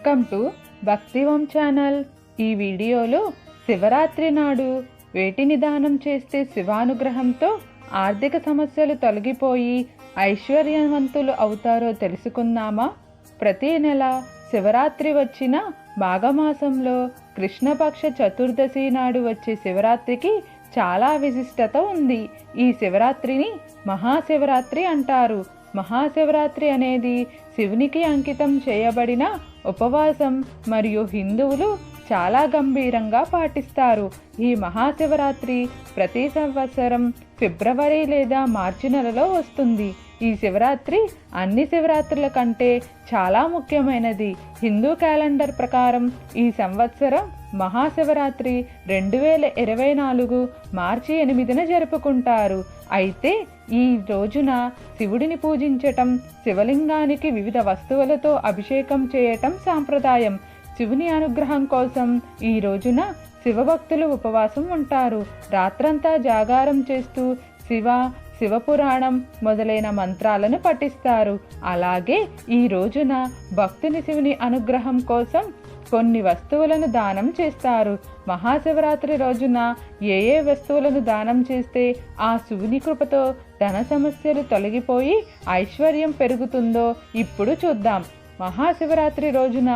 Welcome to భక్తివం channel. ఈ వీడియోలో శివరాత్రి నాడు వేటిని దానం చేస్తే శివానుగ్రహంతో ఆర్థిక సమస్యలు తొలగిపోయి ఐశ్వర్యవంతులు అవుతారో తెలుసుకుందామా? ప్రతి నెల శివరాత్రి వచ్చిన మాఘమాసంలో కృష్ణపక్ష చతుర్దశి నాడు వచ్చే శివరాత్రికి చాలా విశిష్టత ఉంది. ఈ శివరాత్రిని మహాశివరాత్రి అంటారు. మహాశివరాత్రి అనేది శివునికి అంకితం చేయబడిన ఉపవాసం మరియు హిందువులు చాలా గంభీరంగా పాటిస్తారు. ఈ మహాశివరాత్రి ప్రతి సంవత్సరం ఫిబ్రవరి లేదా మార్చి నెలలో వస్తుంది. ఈ శివరాత్రి అన్ని శివరాత్రుల కంటే చాలా ముఖ్యమైనది. హిందూ క్యాలెండర్ ప్రకారం ఈ సంవత్సరం మహాశివరాత్రి 2024 మార్చి 8న జరుపుకుంటారు. అయితే ఈ రోజున శివుడిని పూజించటం, శివలింగానికి వివిధ వస్తువులతో అభిషేకం చేయటం సాంప్రదాయం. శివుని అనుగ్రహం కోసం ఈ రోజున శివభక్తులు ఉపవాసం ఉంటారు. రాత్రంతా జాగారం చేస్తూ శివపురాణం మొదలైన మంత్రాలను పఠిస్తారు. అలాగే ఈ రోజున భక్తుని శివుని అనుగ్రహం కోసం కొన్ని వస్తువులను దానం చేస్తారు. మహాశివరాత్రి రోజున ఏ వస్తువులను దానం చేస్తే ఆ శివుని కృపతో ధన సమస్యలు తొలగిపోయి ఐశ్వర్యం పెరుగుతుందో ఇప్పుడు చూద్దాం. మహాశివరాత్రి రోజున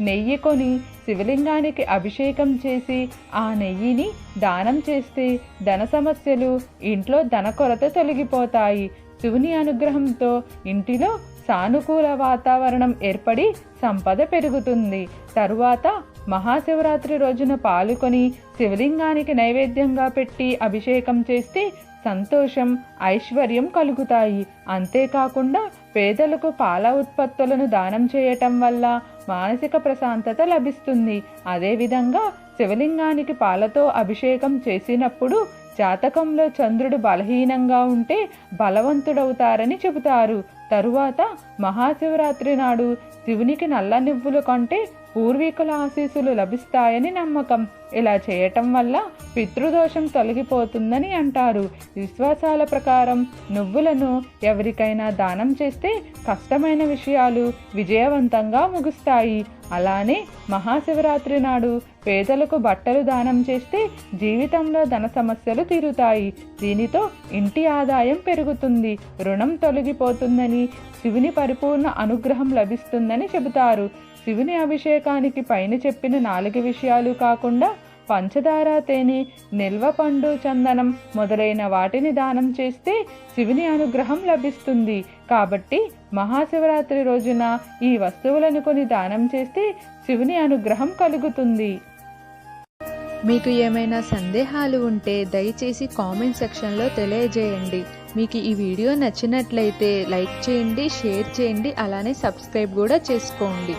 నెయ్యి కొని శివలింగానికి అభిషేకం చేసి ఆ నెయ్యిని దానం చేస్తే ధన సమస్యలు, ఇంట్లో ధన కొరత తొలగిపోతాయి. శివుని అనుగ్రహంతో ఇంటిలో సానుకూల వాతావరణం ఏర్పడి సంపద పెరుగుతుంది. తరువాత మహాశివరాత్రి రోజున పాలుకొని శివలింగానికి నైవేద్యంగా పెట్టి అభిషేకం చేస్తే సంతోషం, ఐశ్వర్యం కలుగుతాయి. అంతేకాకుండా పేదలకు పాల ఉత్పత్తులను దానం చేయటం వల్ల మానసిక ప్రశాంతత లభిస్తుంది. అదేవిధంగా శివలింగానికి పాలతో అభిషేకం చేసినప్పుడు జాతకంలో చంద్రుడు బలహీనంగా ఉంటే బలవంతుడవుతారని చెబుతారు. తరువాత మహాశివరాత్రి నాడు శివునికి నల్ల నువ్వుల కంటే పూర్వీకుల ఆశీస్సులు లభిస్తాయని నమ్మకం. ఇలా చేయటం వల్ల పితృదోషం తొలగిపోతుందని అంటారు. విశ్వాసాల ప్రకారం నువ్వులను ఎవరికైనా దానం చేస్తే కష్టమైన విషయాలు విజయవంతంగా ముగుస్తాయి. అలానే మహాశివరాత్రి నాడు పేదలకు బట్టలు దానం చేస్తే జీవితంలో ధన సమస్యలు తీరుతాయి. దీనితో ఇంటి ఆదాయం పెరుగుతుంది, రుణం తొలగిపోతుందని, శివుని పరిపూర్ణ అనుగ్రహం లభిస్తుందని చెబుతారు. శివుని అభిషేకానికి పైన చెప్పిన 4 విషయాలు కాకుండా పంచదార, తేనె, నిల్వ పండు, చందనం మొదలైన వాటిని దానం చేస్తే శివుని అనుగ్రహం లభిస్తుంది. కాబట్టి మహాశివరాత్రి రోజున ఈ వస్తువులను కొని దానం చేస్తే శివుని అనుగ్రహం కలుగుతుంది. మీకు ఏమైనా సందేహాలు ఉంటే దయచేసి కామెంట్ సెక్షన్లో తెలియజేయండి. మీకు ఈ వీడియో నచ్చినట్లయితే లైక్ చేయండి, షేర్ చేయండి, అలానే సబ్స్క్రైబ్ కూడా చేసుకోండి.